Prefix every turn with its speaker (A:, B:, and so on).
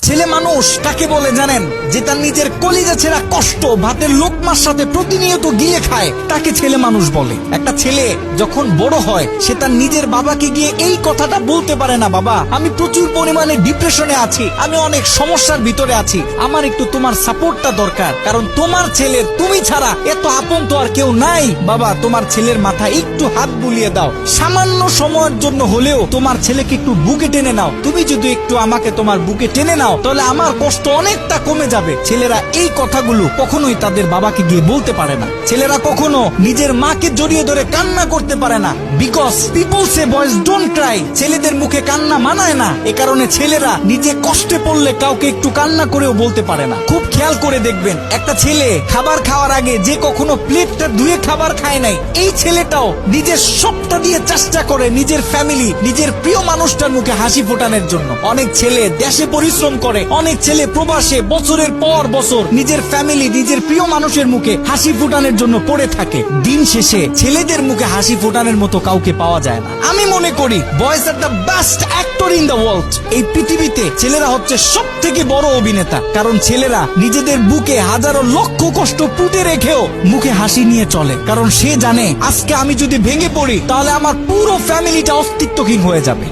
A: ছেলে মানুষ কাকে বলে জানেন? যে তার নিজের কলিজা ছেঁড়া কষ্ট ভাতের লোকমার সাথে প্রতিনিয়ত গিলে খায়, তাকে ছেলে মানুষ বলে। একটা ছেলে যখন বড় হয়, সে তার নিজের বাবাকে গিয়ে এই কথাটা বলতে পারে না, বাবা আমি প্রচুর পরিমাণে ডিপ্রেশনে আছি, আমি অনেক সমস্যার ভিতরে আছি, আমার একটু তোমার সাপোর্টটা দরকার, কারণ তোমার ছেলের তুমি ছাড়া এত আপন তো আর কেউ নাই। বাবা তোমার ছেলের মাথায় একটু হাত বুলিয়ে দাও, সামান্য সময়ের জন্য হলেও তোমার ছেলেকে একটু বুকে টেনে নাও। তুমি যদি একটু আমাকে তোমার বুকে টেনে নাও, তাহলে আমার কষ্ট অনেকটা কমে যাবে। ছেলেরা এই কথাগুলো কখনোই তাদের বাবাকে গিয়ে বলতে পারে না। ছেলেরা কখনো নিজের মাকে জড়িয়ে ধরে কান্না করতে পারে না, because people say boys don't Cry. ছেলেদের মুখে কান্না মানায় না, এ কারণে ছেলেরা নিজে কষ্টে পড়লে কাউকে একটু কান্না করেও বলতে পারে না। খুব খেয়াল করে দেখবেন, একটা ছেলে খাবার খাওয়ার আগে যে কখনো প্লেটটা ধুয়ে খাবার খায় নাই, এই ছেলেটাও নিজের সবটা দিয়ে চেষ্টা করে নিজের ফ্যামিলি, নিজের প্রিয় মানুষটার মুখে হাসি ফোটানোর জন্য। অনেক ছেলে দেশে পরিশ্রম করে, অনেক ছেলে প্রবাসে বছরের পর বছর নিজের ফ্যামিলি, নিজের প্রিয় মানুষের মুখে হাসি ফোটানোর জন্য পড়ে থাকে। দিন শেষে ছেলেদের মুখে হাসি ফোটানোর মতো কাউকে পাওয়া যায় না। আমি মনে করি boys are the best actor in the world. এই পৃথিবীতে ছেলেরা হচ্ছে সব থেকে বড় অভিনেতা, কারণ ছেলেরা নিজেদের বুকে হাজারো লক্ষ কষ্ট পুঁতে রেখেও মুখে হাসি নিয়ে চলে, কারণ সে জানে আজকে আমি যদি ভেঙে পড়ি তাহলে আমার পুরো ফ্যামিলিটা অস্তিত্বহীন হয়ে যাবে।